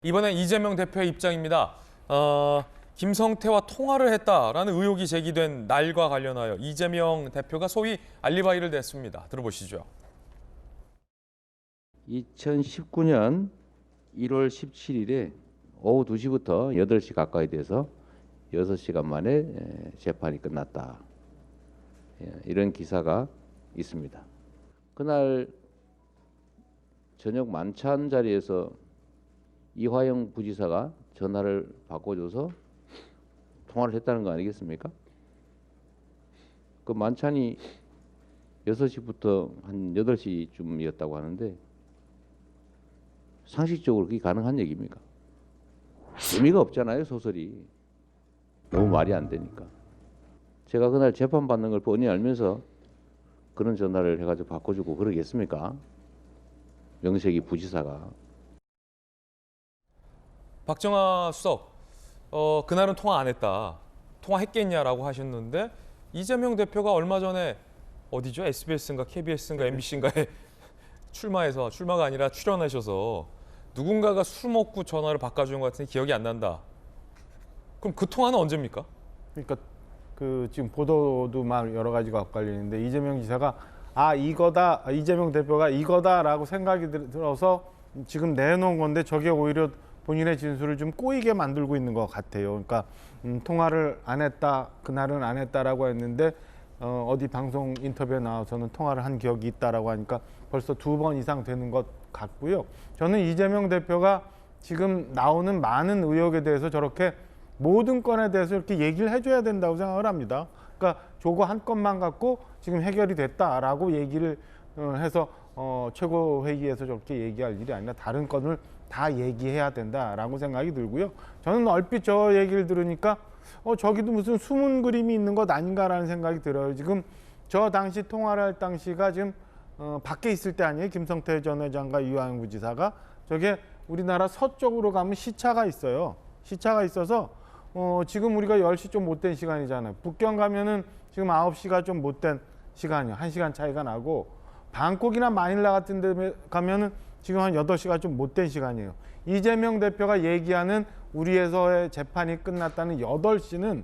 이번엔 이재명 대표의 입장입니다. 김성태와 통화를 했다라는 의혹이 제기된 날과 관련하여 이재명 대표가 소위 알리바이를 냈습니다. 들어보시죠. 2019년 1월 17일에 오후 2시부터 8시 가까이 돼서 6시간 만에 재판이 끝났다. 이런 기사가 있습니다. 그날 저녁 만찬 자리에서 이화영 부지사가 전화를 바꿔줘서 통화를 했다는 거 아니겠습니까? 그 만찬이 6시부터 한 8시쯤이었다고 하는데 상식적으로 그게 가능한 얘기입니까? 의미가 없잖아요, 소설이. 너무 말이 안 되니까. 제가 그날 재판받는 걸 뻔히 알면서 그런 전화를 해가지고 바꿔주고 그러겠습니까? 명색이 부지사가. 박정하 수석, 그날은 통화 안 했다. 통화했겠냐라고 하셨는데 이재명 대표가 얼마 전에 어디죠? SBS인가 KBS인가 MBC인가에 출마가 아니라 출연하셔서 누군가가 술 먹고 전화를 바꿔준 것 같은데 기억이 안 난다. 그럼 그 통화는 언제입니까? 그러니까 그 지금 보도도 막 여러 가지가 엇갈리는데 이재명 지사가 이거다, 이재명 대표가 이거다라고 생각이 들어서 지금 내놓은 건데 저게 오히려 본인의 진술을 좀 꼬이게 만들고 있는 것 같아요. 그러니까 통화를 안 했다, 그날은 안 했다라고 했는데 어디 방송 인터뷰에 나와서는 통화를 한 기억이 있다라고 하니까 벌써 2번 이상 되는 것 같고요. 저는 이재명 대표가 지금 나오는 많은 의혹에 대해서 저렇게 모든 건에 대해서 이렇게 얘기를 해줘야 된다고 생각을 합니다. 그러니까 저거 한 건만 갖고 지금 해결이 됐다라고 얘기를 해서 최고회의에서 저렇게 얘기할 일이 아니라 다른 건을 다 얘기해야 된다라고 생각이 들고요. 저는 얼핏 저 얘기를 들으니까 저기도 무슨 숨은 그림이 있는 것 아닌가라는 생각이 들어요. 지금 저 당시 통화를 할 당시가 지금 밖에 있을 때 아니에요. 김성태 전 회장과 이화영 부지사가. 저게 우리나라 서쪽으로 가면 시차가 있어요. 시차가 있어서 지금 우리가 10시 좀 못된 시간이잖아요. 북경 가면은 지금 9시가 좀 못된 시간이에요. 1시간 차이가 나고 방콕이나 마닐라 같은 데 가면은 지금 한 8시가 좀 못된 시간이에요. 이재명 대표가 얘기하는 우리에서의 재판이 끝났다는 8시는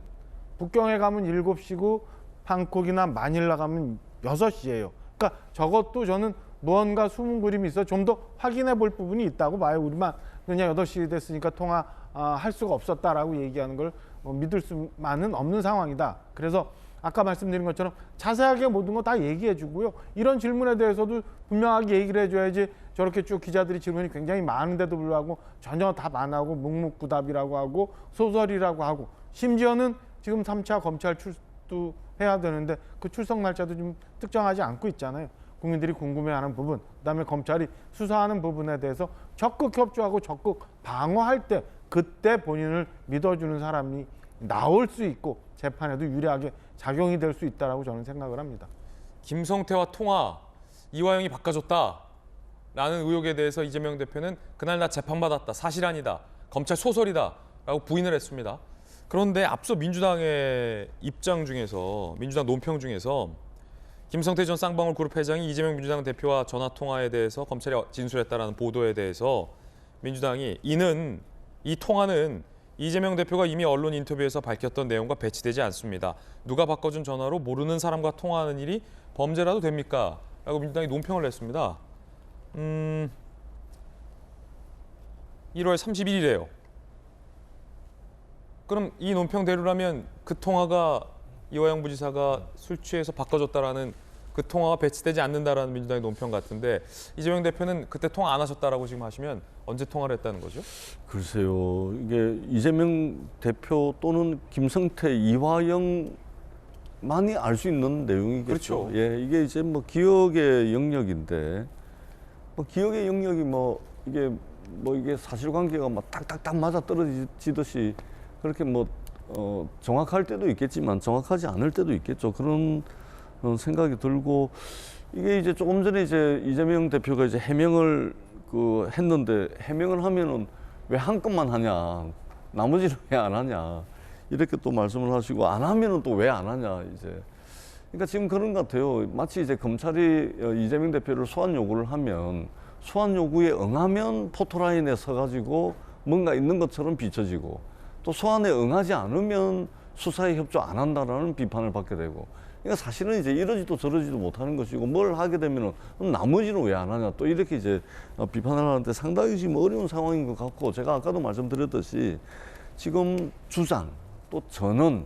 북경에 가면 7시고 방콕이나 마닐라 가면 6시예요. 그러니까 저것도 저는 무언가 숨은 그림이 있어 좀 더 확인해 볼 부분이 있다고 봐요. 우리만 그냥 8시 됐으니까 통화할 수가 없었다라고 얘기하는 걸 믿을 수만은 없는 상황이다. 그래서 아까 말씀드린 것처럼 자세하게 모든 거 다 얘기해 주고요. 이런 질문에 대해서도 분명하게 얘기를 해줘야지 저렇게 쭉 기자들이 질문이 굉장히 많은데도 불구하고 전혀 답 안 하고 묵묵부답이라고 하고 소설이라고 하고 심지어는 지금 3차 검찰 출두해야 되는데 그 출석 날짜도 좀 특정하지 않고 있잖아요. 국민들이 궁금해하는 부분, 그다음에 검찰이 수사하는 부분에 대해서 적극 협조하고 적극 방어할 때 그때 본인을 믿어주는 사람이 나올 수 있고 재판에도 유리하게 작용이 될 수 있다라고 저는 생각을 합니다. 김성태와 통화, 이화영이 바꿔줬다라는 의혹에 대해서 이재명 대표는 그날 나 재판받았다, 사실 아니다, 검찰 소설이다라고 부인을 했습니다. 그런데 앞서 민주당의 입장 중에서, 민주당 논평 중에서 김성태 전 쌍방울 그룹 회장이 이재명 민주당 대표와 전화 통화에 대해서 검찰이 진술했다라는 보도에 대해서 민주당이 이 통화는 이재명 대표가 이미 언론 인터뷰에서 밝혔던 내용과 배치되지 않습니다. 누가 바꿔준 전화로 모르는 사람과 통화하는 일이 범죄라도 됩니까? 라고 민주당이 논평을 냈습니다. 1월 31일이에요. 그럼 이 논평대로라면 그 통화가 이화영 부지사가 술 취해서 바꿔줬다라는 그 통화가 배치되지 않는다라는 민주당의 논평 같은데 이재명 대표는 그때 통화 안 하셨다라고 지금 하시면 언제 통화를 했다는 거죠? 글쎄요. 이게 이재명 대표 또는 김성태, 이화영만이 알 수 있는 내용이겠죠. 그렇죠. 예, 이게 이제 뭐 기억의 영역인데 기억의 영역이 이게 사실관계가 막 딱딱딱 맞아 떨어지듯이 그렇게 정확할 때도 있겠지만 정확하지 않을 때도 있겠죠. 그런 생각이 들고 이게 이제 조금 전에 이제 이재명 대표가 이제 해명을 했는데 해명을 하면은 왜 한 건만 하냐, 나머지는 왜 안 하냐 이렇게 또 말씀을 하시고 안 하면은 또 왜 안 하냐 이제 그러니까 지금 그런 것 같아요. 마치 이제 검찰이 이재명 대표를 소환 요구를 하면 소환 요구에 응하면 포토라인에 서가지고 뭔가 있는 것처럼 비춰지고 또 소환에 응하지 않으면 수사에 협조 안 한다라는 비판을 받게 되고 그러니까 사실은 이제 이러지도 저러지도 못하는 것이고 뭘 하게 되면은 나머지는 왜 안 하냐 또 이렇게 이제 비판을 하는데 상당히 지금 어려운 상황인 것 같고 제가 아까도 말씀드렸듯이 지금 주장 또 전언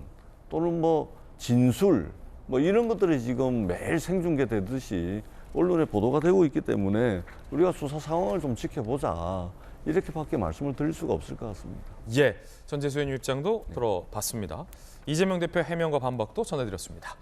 또는 뭐 진술 뭐 이런 것들이 지금 매일 생중계되듯이 언론에 보도가 되고 있기 때문에 우리가 수사 상황을 좀 지켜보자 이렇게밖에 말씀을 드릴 수가 없을 것 같습니다. 예, 전재수 의원님 입장도 들어봤습니다. 이재명 대표 해명과 반박도 전해드렸습니다.